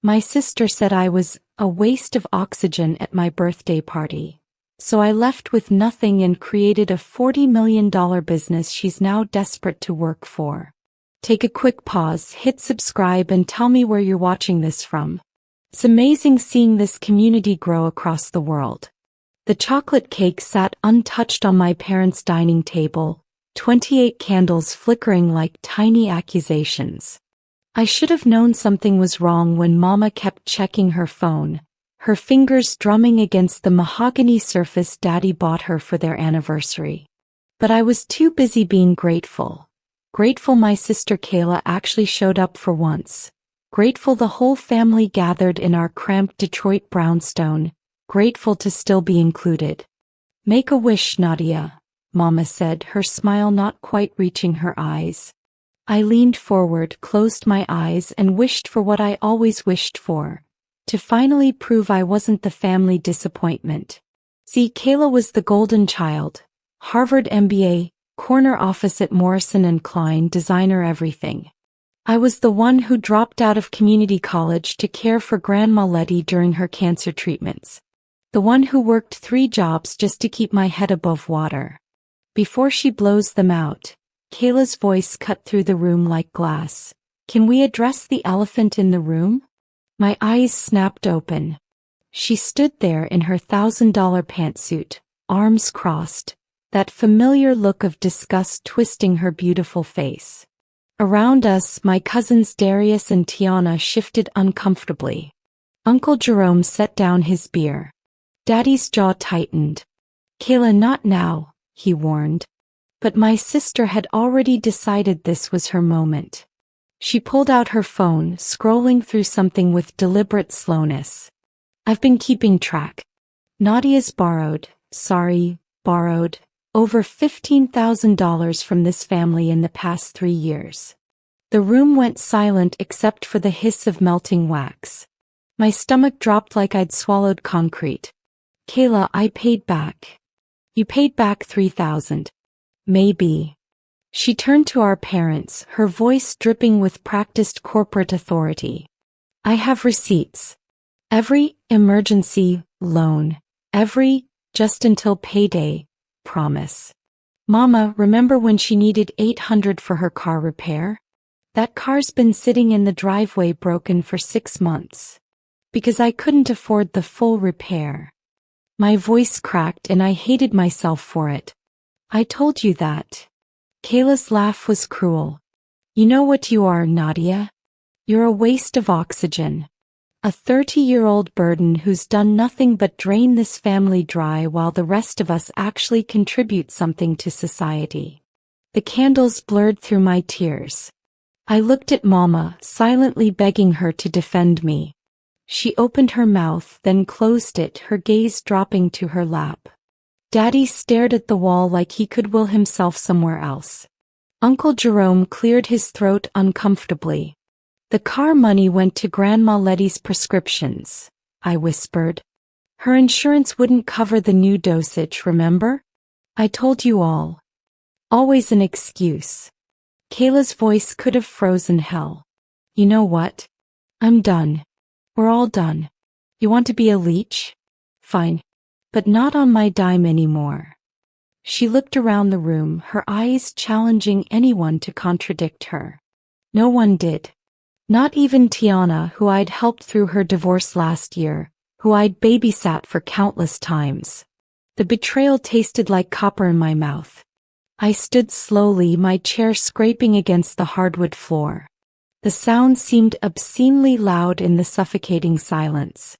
My sister said I was a waste of oxygen at my birthday party. So I left with nothing and created a $40 million business she's now desperate to work for. Take a quick pause, hit subscribe and tell me where you're watching this from. It's amazing seeing this community grow across the world. The chocolate cake sat untouched on my parents' dining table, 28 candles flickering like tiny accusations. I should have known something was wrong when Mama kept checking her phone, her fingers drumming against the mahogany surface Daddy bought her for their anniversary. But I was too busy being grateful. Grateful my sister Kayla actually showed up for once. Grateful the whole family gathered in our cramped Detroit brownstone. Grateful to still be included. Make a wish, Nadia, Mama said, her smile not quite reaching her eyes. I leaned forward, closed my eyes and wished for what I always wished for. To finally prove I wasn't the family disappointment. See, Kayla was the golden child. Harvard MBA, corner office at Morrison & Klein, designer everything. I was the one who dropped out of community college to care for Grandma Letty during her cancer treatments. The one who worked 3 jobs just to keep my head above water. Before she blows them out, Kayla's voice cut through the room like glass. Can we address the elephant in the room? My eyes snapped open. She stood there in her $1,000 pantsuit, arms crossed, that familiar look of disgust twisting her beautiful face. Around us, my cousins Darius and Tiana shifted uncomfortably. Uncle Jerome set down his beer. Daddy's jaw tightened. Kayla, not now, he warned. But my sister had already decided this was her moment. She pulled out her phone, scrolling through something with deliberate slowness. I've been keeping track. Nadia's borrowed over $15,000 from this family in the past 3 years. The room went silent except for the hiss of melting wax. My stomach dropped like I'd swallowed concrete. Kayla, I paid back. You paid back $3,000. Maybe. She turned to our parents, her voice dripping with practiced corporate authority. I have receipts. Every emergency loan. Every just until payday promise. Mama, remember when she needed $800 for her car repair? That car's been sitting in the driveway broken for 6 months. Because I couldn't afford the full repair. My voice cracked and I hated myself for it. I told you that. Kayla's laugh was cruel. You know what you are, Nadia? You're a waste of oxygen. A 30-year-old burden who's done nothing but drain this family dry while the rest of us actually contribute something to society. The candles blurred through my tears. I looked at Mama, silently begging her to defend me. She opened her mouth, then closed it, her gaze dropping to her lap. Daddy stared at the wall like he could will himself somewhere else. Uncle Jerome cleared his throat uncomfortably. The car money went to Grandma Letty's prescriptions, I whispered. Her insurance wouldn't cover the new dosage, remember? I told you all. Always an excuse. Kayla's voice could have frozen hell. You know what? I'm done. We're all done. You want to be a leech? Fine. But not on my dime anymore. She looked around the room, her eyes challenging anyone to contradict her. No one did. Not even Tiana, who I'd helped through her divorce last year, who I'd babysat for countless times. The betrayal tasted like copper in my mouth. I stood slowly, my chair scraping against the hardwood floor. The sound seemed obscenely loud in the suffocating silence.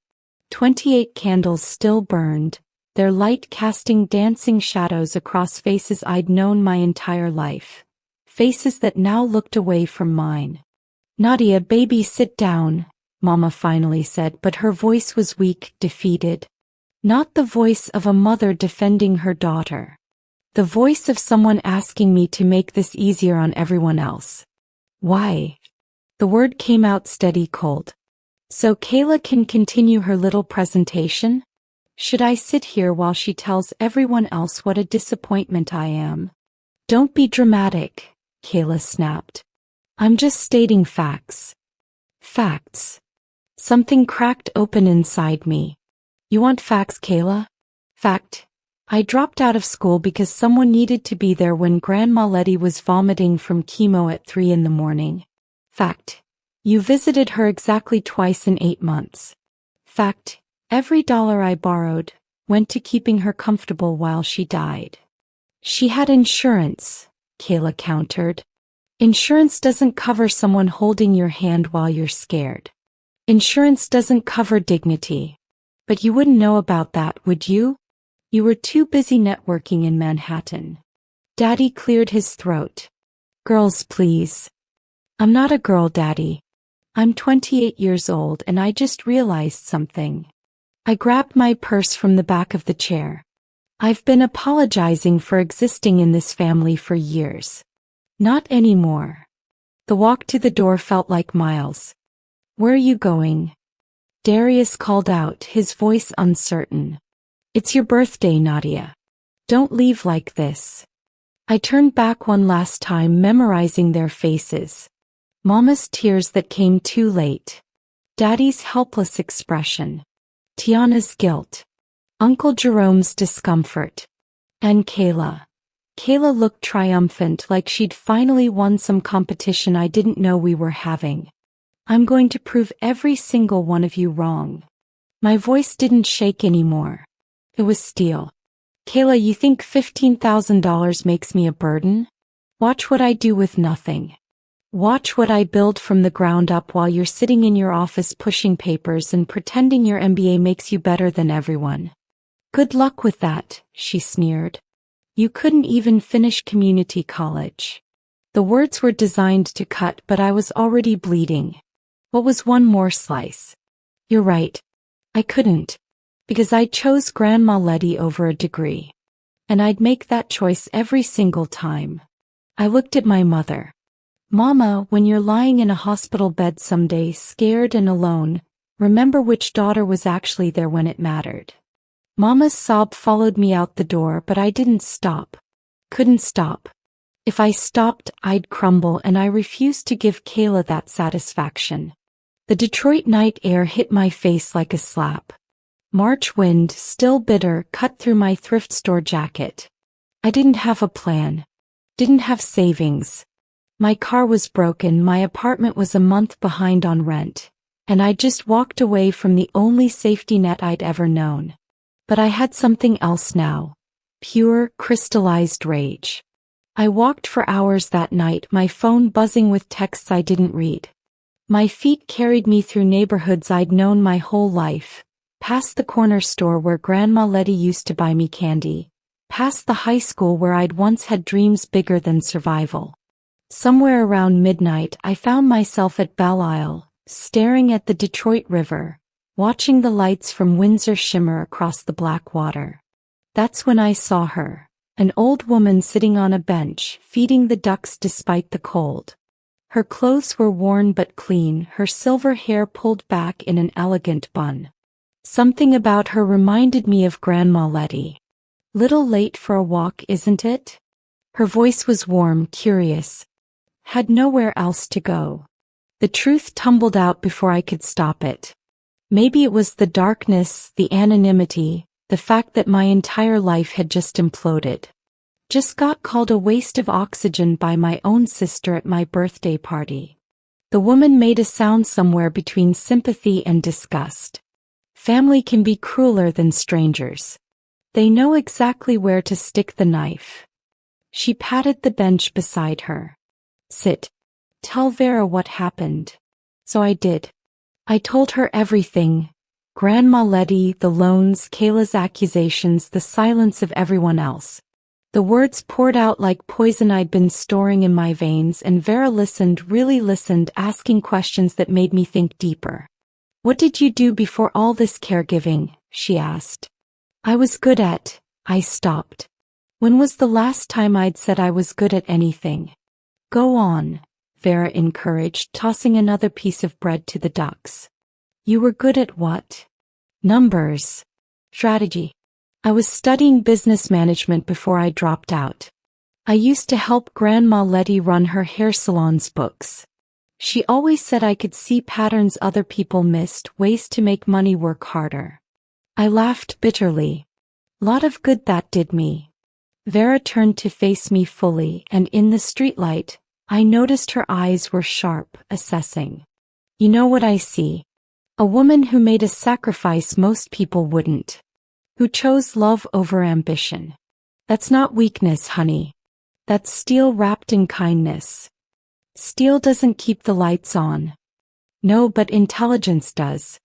28 candles still burned, their light casting dancing shadows across faces I'd known my entire life. Faces that now looked away from mine. Nadia, baby, sit down, Mama finally said, but her voice was weak, defeated. Not the voice of a mother defending her daughter. The voice of someone asking me to make this easier on everyone else. Why? The word came out steady cold. So Kayla can continue her little presentation? Should I sit here while she tells everyone else what a disappointment I am? Don't be dramatic, Kayla snapped. I'm just stating facts. Facts. Something cracked open inside me. You want facts, Kayla? Fact. I dropped out of school because someone needed to be there when Grandma Letty was vomiting from chemo at 3 in the morning. Fact. You visited her exactly twice in 8 months. Fact. Every dollar I borrowed went to keeping her comfortable while she died. She had insurance, Kayla countered. Insurance doesn't cover someone holding your hand while you're scared. Insurance doesn't cover dignity. But you wouldn't know about that, would you? You were too busy networking in Manhattan. Daddy cleared his throat. Girls, please. I'm not a girl, Daddy. I'm 28 years old and I just realized something. I grabbed my purse from the back of the chair. I've been apologizing for existing in this family for years. Not anymore. The walk to the door felt like miles. Where are you going? Darius called out, his voice uncertain. It's your birthday, Nadia. Don't leave like this. I turned back one last time, memorizing their faces. Mama's tears that came too late. Daddy's helpless expression. Tiana's guilt. Uncle Jerome's discomfort. And Kayla. Kayla looked triumphant, like she'd finally won some competition I didn't know we were having. I'm going to prove every single one of you wrong. My voice didn't shake anymore. It was steel. Kayla, you think $15,000 makes me a burden? Watch what I do with nothing. Watch what I build from the ground up while you're sitting in your office pushing papers and pretending your MBA makes you better than everyone. Good luck with that, she sneered. You couldn't even finish community college. The words were designed to cut, but I was already bleeding. What was one more slice? You're right. I couldn't. Because I chose Grandma Letty over a degree. And I'd make that choice every single time. I looked at my mother. Mama, when you're lying in a hospital bed someday, scared and alone, remember which daughter was actually there when it mattered. Mama's sob followed me out the door, but I didn't stop. Couldn't stop. If I stopped, I'd crumble, and I refused to give Kayla that satisfaction. The Detroit night air hit my face like a slap. March wind, still bitter, cut through my thrift store jacket. I didn't have a plan. Didn't have savings. My car was broken, my apartment was a month behind on rent, and I just walked away from the only safety net I'd ever known. But I had something else now. Pure, crystallized rage. I walked for hours that night, my phone buzzing with texts I didn't read. My feet carried me through neighborhoods I'd known my whole life, past the corner store where Grandma Letty used to buy me candy, past the high school where I'd once had dreams bigger than survival. Somewhere around midnight, I found myself at Belle Isle, staring at the Detroit River, watching the lights from Windsor shimmer across the black water. That's when I saw her, an old woman sitting on a bench, feeding the ducks despite the cold. Her clothes were worn but clean, her silver hair pulled back in an elegant bun. Something about her reminded me of Grandma Letty. Little late for a walk, isn't it? Her voice was warm, curious. Had nowhere else to go. The truth tumbled out before I could stop it. Maybe it was the darkness, the anonymity, the fact that my entire life had just imploded. Just got called a waste of oxygen by my own sister at my birthday party. The woman made a sound somewhere between sympathy and disgust. Family can be crueler than strangers. They know exactly where to stick the knife. She patted the bench beside her. Sit. Tell Vera what happened. So I did. I told her everything. Grandma Letty, the loans, Kayla's accusations, the silence of everyone else. The words poured out like poison I'd been storing in my veins, and Vera listened, really listened, asking questions that made me think deeper. What did you do before all this caregiving? She asked. I was good at. I stopped. When was the last time I'd said I was good at anything? Go on, Vera encouraged, tossing another piece of bread to the ducks. You were good at what? Numbers. Strategy. I was studying business management before I dropped out. I used to help Grandma Letty run her hair salon's books. She always said I could see patterns other people missed, ways to make money work harder. I laughed bitterly. Lot of good that did me. Vera turned to face me fully, and in the streetlight, I noticed her eyes were sharp, assessing. You know what I see? A woman who made a sacrifice most people wouldn't. Who chose love over ambition. That's not weakness, honey. That's steel wrapped in kindness. Steel doesn't keep the lights on. No, but intelligence does.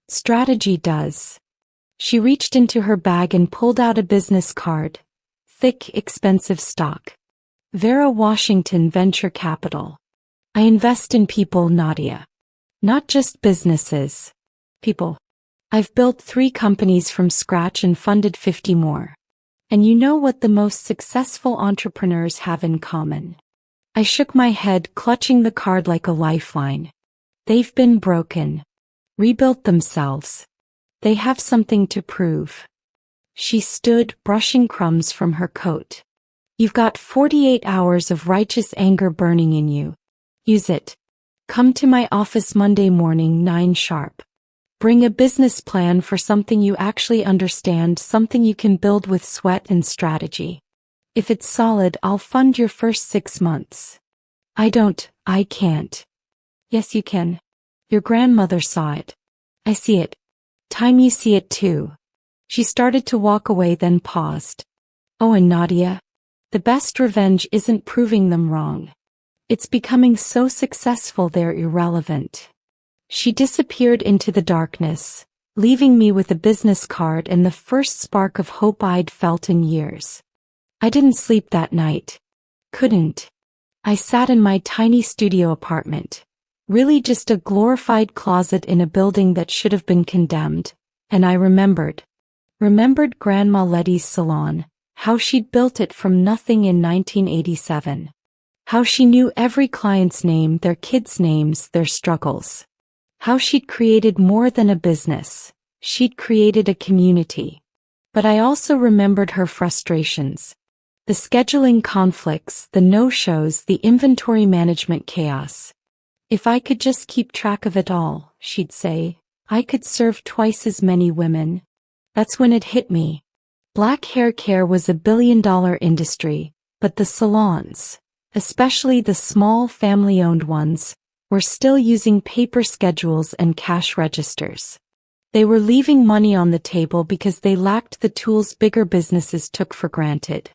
Strategy does. She reached into her bag and pulled out a business card. Thick, expensive stock. Vera Washington Venture Capital. I invest in people, Nadia. Not just businesses. People. I've built 3 companies from scratch and funded 50 more. And you know what the most successful entrepreneurs have in common? I shook my head, clutching the card like a lifeline. They've been broken. Rebuilt themselves. They have something to prove. She stood, brushing crumbs from her coat. You've got 48 hours of righteous anger burning in you. Use it. Come to my office Monday morning, 9 sharp. Bring a business plan for something you actually understand, something you can build with sweat and strategy. If it's solid, I'll fund your first 6 months. I can't. Yes, you can. Your grandmother saw it. I see it. Time you see it too. She started to walk away, then paused. Oh, and Nadia, the best revenge isn't proving them wrong. It's becoming so successful they're irrelevant. She disappeared into the darkness, leaving me with a business card and the first spark of hope I'd felt in years. I didn't sleep that night. Couldn't. I sat in my tiny studio apartment. Really just a glorified closet in a building that should have been condemned, and I remembered Grandma Letty's salon, how she'd built it from nothing in 1987. How she knew every client's name, their kids' names, their struggles. How she'd created more than a business. She'd created a community. But I also remembered her frustrations. The scheduling conflicts, the no-shows, the inventory management chaos. If I could just keep track of it all, she'd say, I could serve twice as many women. That's when it hit me. Black hair care was a billion-dollar industry, but the salons, especially the small family-owned ones, were still using paper schedules and cash registers. They were leaving money on the table because they lacked the tools bigger businesses took for granted.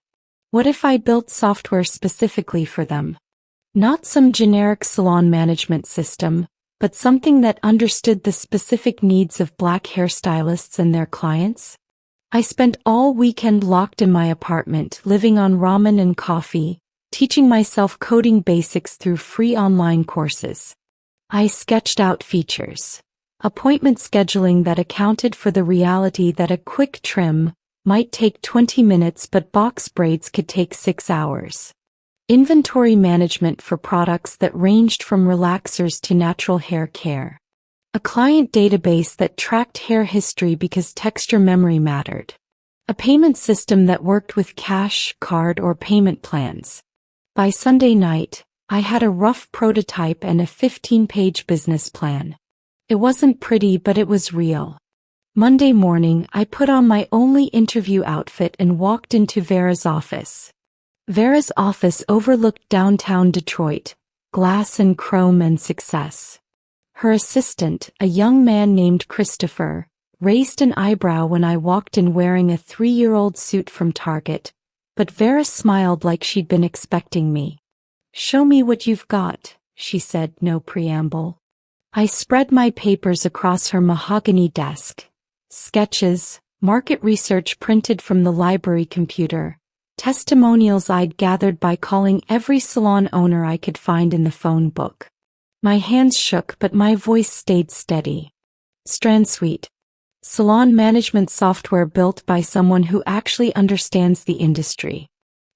What if I built software specifically for them? Not some generic salon management system, but something that understood the specific needs of black hairstylists and their clients? I spent all weekend locked in my apartment, living on ramen and coffee, teaching myself coding basics through free online courses. I sketched out features. Appointment scheduling that accounted for the reality that a quick trim might take 20 minutes but box braids could take 6 hours. Inventory management for products that ranged from relaxers to natural hair care. A client database that tracked hair history because texture memory mattered. A payment system that worked with cash, card, or payment plans. By Sunday night, I had a rough prototype and a 15-page business plan. It wasn't pretty, but it was real. Monday morning, I put on my only interview outfit and walked into Vera's office. Vera's office overlooked downtown Detroit, glass and chrome and success. Her assistant, a young man named Christopher, raised an eyebrow when I walked in wearing a 3-year-old suit from Target, but Vera smiled like she'd been expecting me. Show me what you've got, she said, no preamble. I spread my papers across her mahogany desk. Sketches, market research printed from the library computer, testimonials I'd gathered by calling every salon owner I could find in the phone book. My hands shook, but my voice stayed steady. StrandSuite. Salon management software built by someone who actually understands the industry.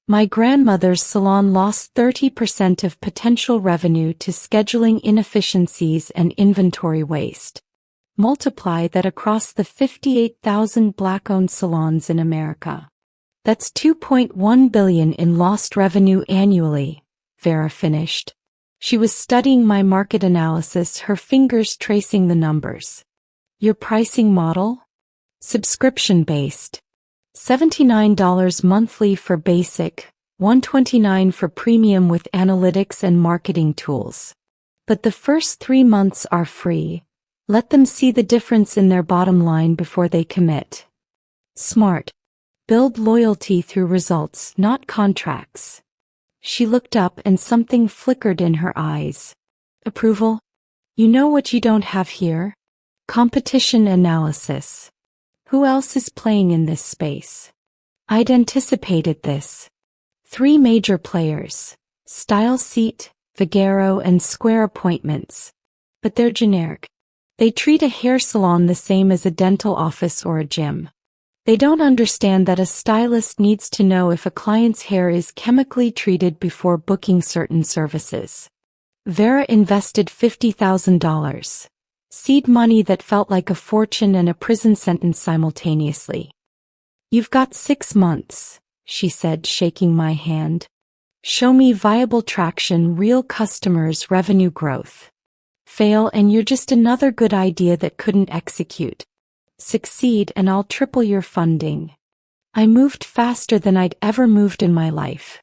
My grandmother's salon lost 30% of potential revenue to scheduling inefficiencies and inventory waste. Multiply that across the 58,000 black-owned salons in America. That's $2.1 billion in lost revenue annually, Vera finished. She was studying my market analysis, her fingers tracing the numbers. Your pricing model? Subscription-based. $79 monthly for basic, $129 for premium with analytics and marketing tools. But the first 3 months are free. Let them see the difference in their bottom line before they commit. Smart. Build loyalty through results, not contracts. She looked up and something flickered in her eyes. Approval? You know what you don't have here? Competition analysis. Who else is playing in this space? I'd anticipated this. 3 major players. Style Seat, Vigero and Square Appointments. But they're generic. They treat a hair salon the same as a dental office or a gym. They don't understand that a stylist needs to know if a client's hair is chemically treated before booking certain services. Vera invested $50,000. Seed money that felt like a fortune and a prison sentence simultaneously. You've got 6 months, she said, shaking my hand. Show me viable traction, real customers, revenue growth. Fail and you're just another good idea that couldn't execute. Succeed and I'll triple your funding. I moved faster than I'd ever moved in my life.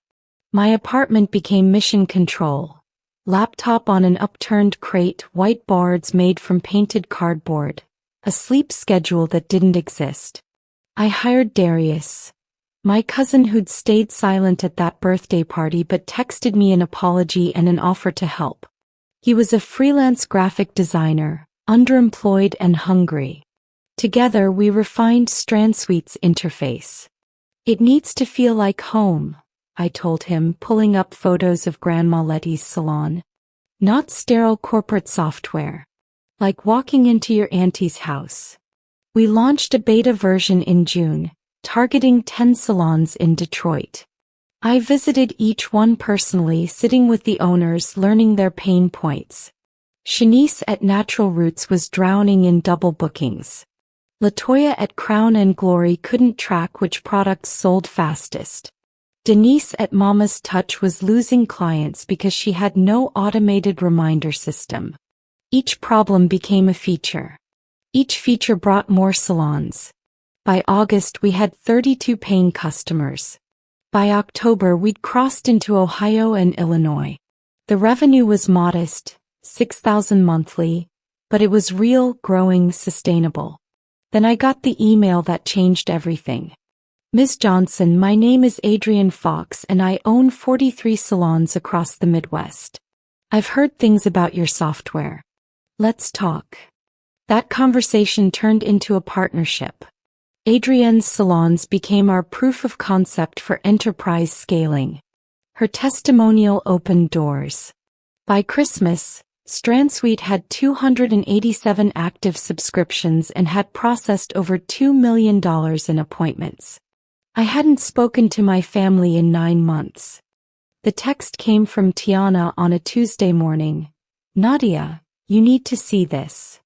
My apartment became mission control. Laptop on an upturned crate, whiteboards made from painted cardboard. A sleep schedule that didn't exist. I hired Darius, my cousin who'd stayed silent at that birthday party but texted me an apology and an offer to help. He was a freelance graphic designer, underemployed and hungry. Together we refined StrandSuite's interface. It needs to feel like home, I told him, pulling up photos of Grandma Letty's salon. Not sterile corporate software. Like walking into your auntie's house. We launched a beta version in June, targeting 10 salons in Detroit. I visited each one personally, sitting with the owners, learning their pain points. Shanice at Natural Roots was drowning in double bookings. Latoya at Crown and Glory couldn't track which products sold fastest. Denise at Mama's Touch was losing clients because she had no automated reminder system. Each problem became a feature. Each feature brought more salons. By August we had 32 paying customers. By October we'd crossed into Ohio and Illinois. The revenue was modest, $6,000 monthly, but it was real, growing, sustainable. Then I got the email that changed everything. Ms. Johnson, my name is Adrienne Fox and I own 43 salons across the Midwest. I've heard things about your software. Let's talk. That conversation turned into a partnership. Adrienne's salons became our proof of concept for enterprise scaling. Her testimonial opened doors. By Christmas, StrandSuite had 287 active subscriptions and had processed over $2 million in appointments. I hadn't spoken to my family in 9 months. The text came from Tiana on a Tuesday morning. Nadia, you need to see this.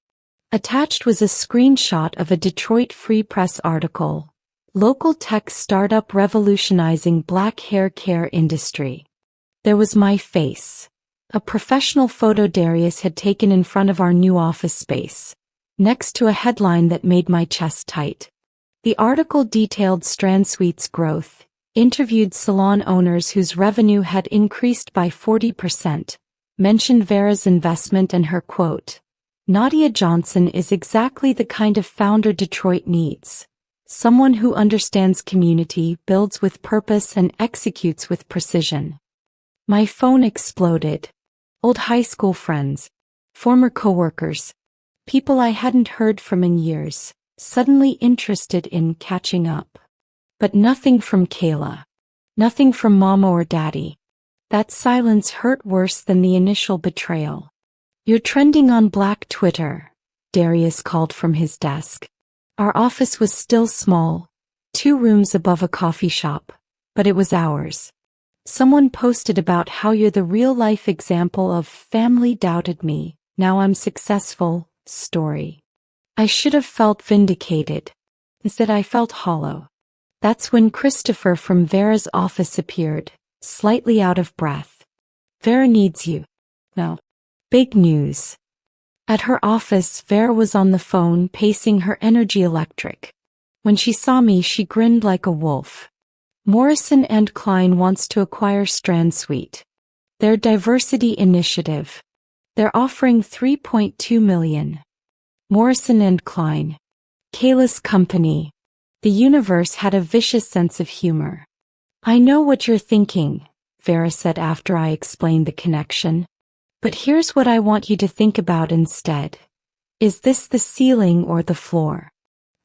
Attached was a screenshot of a Detroit Free Press article. Local tech startup revolutionizing black hair care industry. There was my face. A professional photo Darius had taken in front of our new office space. Next to a headline that made my chest tight. The article detailed StrandSuite's growth, interviewed salon owners whose revenue had increased by 40%, mentioned Vera's investment and her quote, Nadia Johnson is exactly the kind of founder Detroit needs. Someone who understands community, builds with purpose and executes with precision. My phone exploded. Old high school friends, former coworkers, people I hadn't heard from in years, suddenly interested in catching up. But nothing from Kayla. Nothing from Mama or Daddy. That silence hurt worse than the initial betrayal. You're trending on Black Twitter, Darius called from his desk. Our office was still small, 2 rooms above a coffee shop, but it was ours. Someone posted about how you're the real-life example of family doubted me, now I'm successful, story. I should have felt vindicated. Instead I felt hollow. That's when Christopher from Vera's office appeared, slightly out of breath. Vera needs you. No. Big news. At her office, Vera was on the phone pacing her energy electric. When she saw me, she grinned like a wolf. Morrison & Klein wants to acquire Strand Suite. Their diversity initiative. They're offering $3.2 million. Morrison & Klein. Kayla's company. The universe had a vicious sense of humor. I know what you're thinking, Vera said after I explained the connection. But here's what I want you to think about instead. Is this the ceiling or the floor?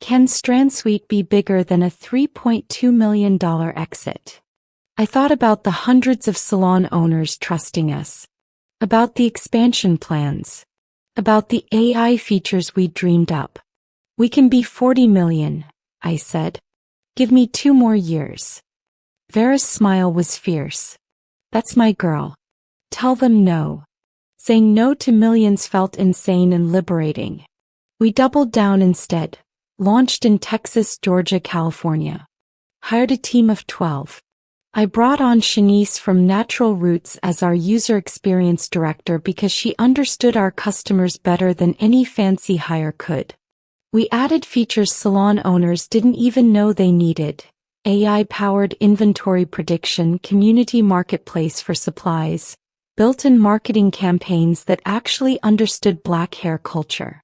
Can Strand Suite be bigger than a $3.2 million exit? I thought about the hundreds of salon owners trusting us. About the expansion plans. About the AI features we dreamed up. We can be 40 million, I said. Give me 2 more years. Vera's smile was fierce. That's my girl. Tell them no. Saying no to millions felt insane and liberating. We doubled down instead. Launched in Texas, Georgia, California. Hired a team of 12. I brought on Shanice from Natural Roots as our user experience director because she understood our customers better than any fancy hire could. We added features salon owners didn't even know they needed. AI-powered inventory prediction, community marketplace for supplies, built-in marketing campaigns that actually understood Black hair culture.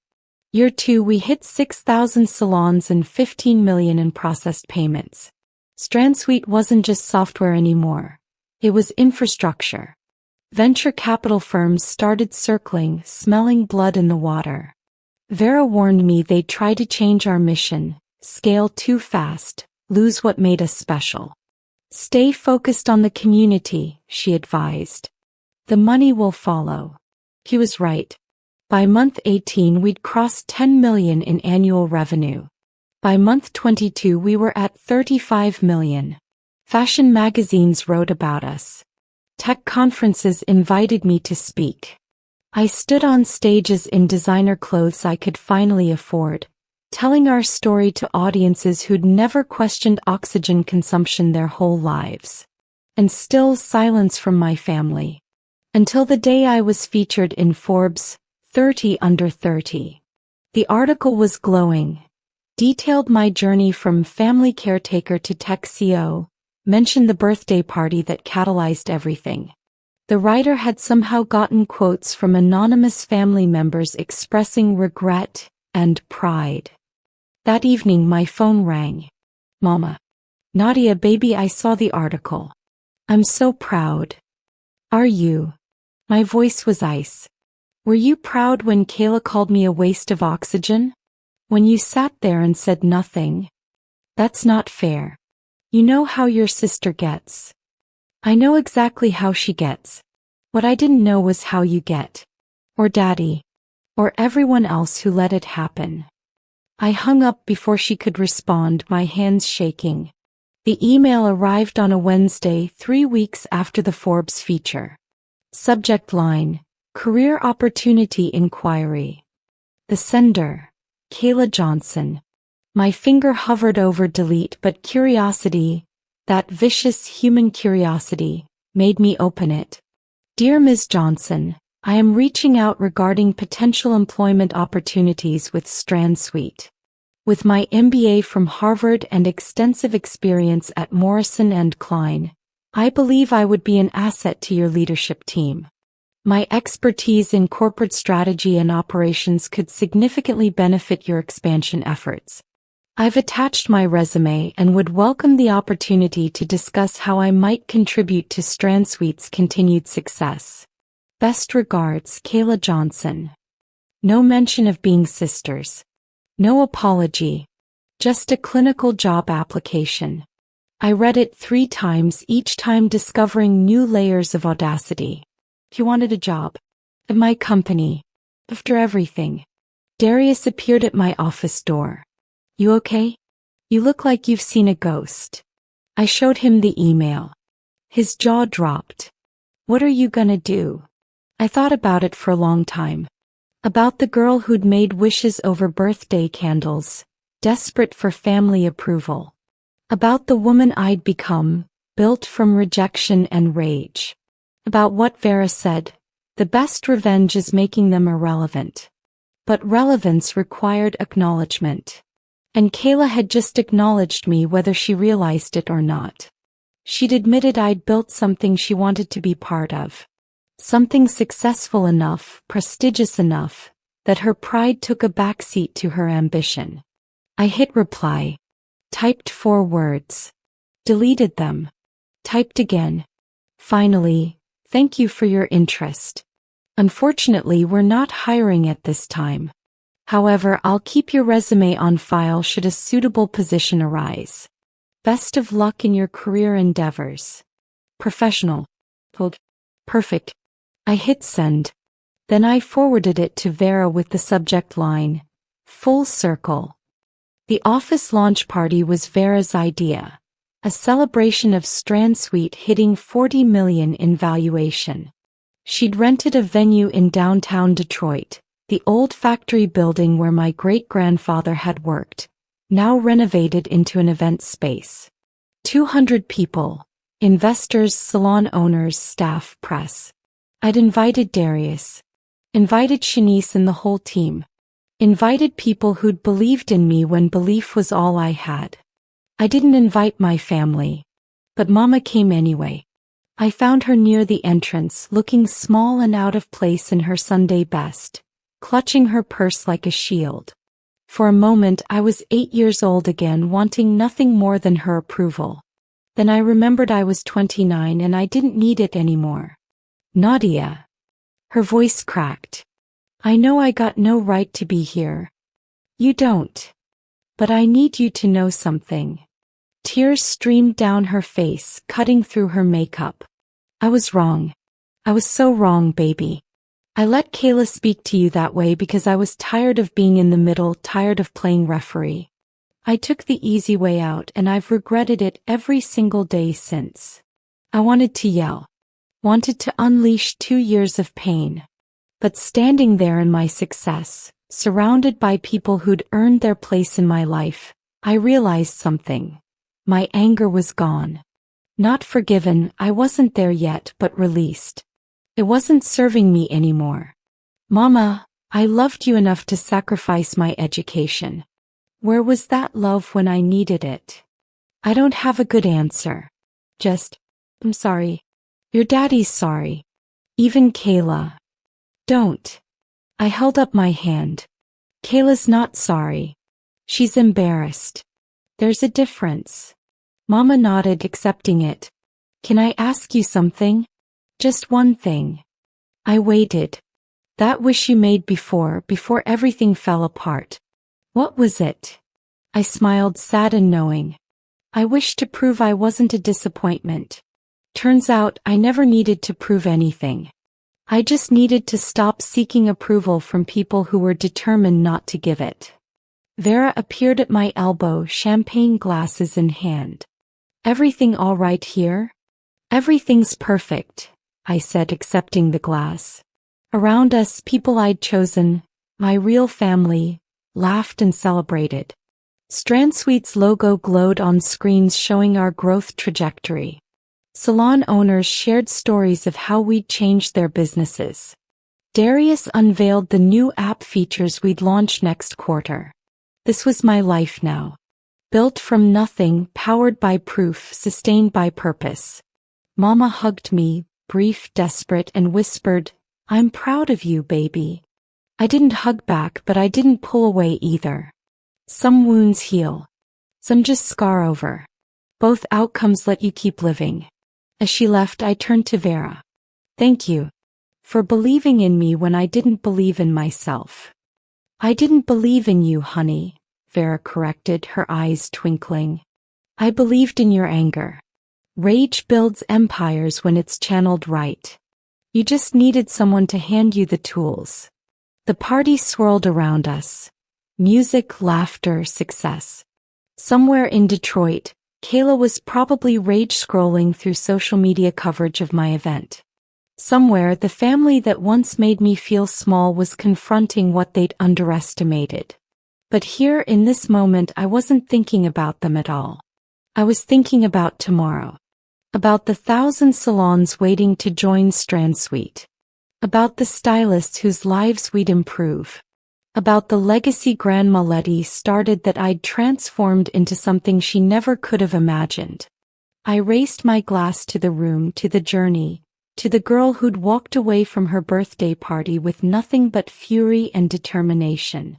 Year 2, we hit 6,000 salons and $15 million in processed payments. Strand Suite wasn't just software anymore. It was infrastructure. Venture capital firms started circling, smelling blood in the water. Vera warned me they'd try to change our mission, scale too fast, lose what made us special. Stay focused on the community, she advised. The money will follow. He was right. By month 18, we'd crossed 10 million in annual revenue. By month 22, we were at 35 million. Fashion magazines wrote about us. Tech conferences invited me to speak. I stood on stages in designer clothes I could finally afford, telling our story to audiences who'd never questioned oxygen consumption their whole lives. And still silence from my family. Until the day I was featured in Forbes' 30 Under 30. The article was glowing. Detailed my journey from family caretaker to tech CEO, mentioned the birthday party that catalyzed everything. The writer had somehow gotten quotes from anonymous family members expressing regret and pride. That evening my phone rang. Mama. Nadia, baby, I saw the article. I'm so proud. Are you? My voice was ice. Were you proud when Kayla called me a waste of oxygen? When you sat there and said nothing? That's not fair. You know how your sister gets. I know exactly how she gets. What I didn't know was how you get. Or Daddy. Or everyone else who let it happen. I hung up before she could respond, my hands shaking. The email arrived on a Wednesday, 3 weeks after the Forbes feature. Subject line: Career Opportunity Inquiry. The sender: Kayla Johnson. My finger hovered over delete, but curiosity, that vicious human curiosity, made me open it. Dear Ms. Johnson, I am reaching out regarding potential employment opportunities with Strand Suite. With my MBA from Harvard and extensive experience at Morrison & Klein, I believe I would be an asset to your leadership team. My expertise in corporate strategy and operations could significantly benefit your expansion efforts. I've attached my resume and would welcome the opportunity to discuss how I might contribute to Strand Suite's continued success. Best regards, Kayla Johnson. No mention of being sisters. No apology. Just a clinical job application. I read it 3 times, each time discovering new layers of audacity. He wanted a job. At my company. After everything. Darius appeared at my office door. You okay? You look like you've seen a ghost. I showed him the email. His jaw dropped. What are you gonna do? I thought about it for a long time. About the girl who'd made wishes over birthday candles, desperate for family approval. About the woman I'd become, built from rejection and rage. About what Vera said, The best revenge is making them irrelevant. But relevance required acknowledgement. And Kayla had just acknowledged me whether she realized it or not. She'd admitted I'd built something she wanted to be part of. Something successful enough, prestigious enough, that her pride took a backseat to her ambition. I hit reply. Typed 4 words. Deleted them. Typed again. Finally, thank you for your interest. Unfortunately, we're not hiring at this time. However, I'll keep your resume on file should a suitable position arise. Best of luck in your career endeavors. Professional. Perfect. I hit send. Then I forwarded it to Vera with the subject line, full circle. The office launch party was Vera's idea. A celebration of Strand Suite hitting $40 million in valuation. She'd rented a venue in downtown Detroit, the old factory building where my great-grandfather had worked, now renovated into an event space. 200 people, investors, salon owners, staff, press. I'd invited Darius. Invited Shanice and the whole team. Invited people who'd believed in me when belief was all I had. I didn't invite my family. But Mama came anyway. I found her near the entrance, looking small and out of place in her Sunday best, clutching her purse like a shield. For a moment I was 8 years old again, wanting nothing more than her approval. Then I remembered I was 29 and I didn't need it anymore. Nadia. Her voice cracked. I know I got no right to be here. You don't. But I need you to know something. Tears streamed down her face, cutting through her makeup. I was wrong. I was so wrong, baby. I let Kayla speak to you that way because I was tired of being in the middle, tired of playing referee. I took the easy way out and I've regretted it every single day since. I wanted to yell. Wanted to unleash 2 years of pain. But standing there in my success, surrounded by people who'd earned their place in my life, I realized something. My anger was gone. Not forgiven, I wasn't there yet, but released. It wasn't serving me anymore. Mama, I loved you enough to sacrifice my education. Where was that love when I needed it? I don't have a good answer. Just, I'm sorry. Your daddy's sorry. Even Kayla. Don't. I held up my hand. Kayla's not sorry. She's embarrassed. There's a difference. Mama nodded, accepting it. Can I ask you something? Just one thing. I waited. That wish you made before everything fell apart. What was it? I smiled, sad and knowing. I wished to prove I wasn't a disappointment. Turns out I never needed to prove anything. I just needed to stop seeking approval from people who were determined not to give it. Vera appeared at my elbow, champagne glasses in hand. Everything all right here? Everything's perfect, I said, accepting the glass. Around us, people I'd chosen, my real family, laughed and celebrated. Strand Suite's logo glowed on screens showing our growth trajectory. Salon owners shared stories of how we'd changed their businesses. Darius unveiled the new app features we'd launch next quarter. This was my life now. Built from nothing, powered by proof, sustained by purpose. Mama hugged me, brief, desperate, and whispered, I'm proud of you, baby. I didn't hug back, but I didn't pull away either. Some wounds heal. Some just scar over. Both outcomes let you keep living. As she left, I turned to Vera. Thank you. For believing in me when I didn't believe in myself. I didn't believe in you, honey, Vera corrected, her eyes twinkling. I believed in your anger. Rage builds empires when it's channeled right. You just needed someone to hand you the tools. The party swirled around us. Music, laughter, success. Somewhere in Detroit, Kayla was probably rage-scrolling through social media coverage of my event. Somewhere, the family that once made me feel small was confronting what they'd underestimated. But here, in this moment, I wasn't thinking about them at all. I was thinking about tomorrow. About the 1,000 salons waiting to join Strand Suite. About the stylists whose lives we'd improve. About the legacy Grandma Letty started that I'd transformed into something she never could have imagined. I raised my glass to the room, to the journey, to the girl who'd walked away from her birthday party with nothing but fury and determination.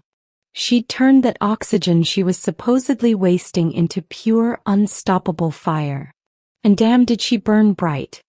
She'd turned that oxygen she was supposedly wasting into pure, unstoppable fire. And damn did she burn bright.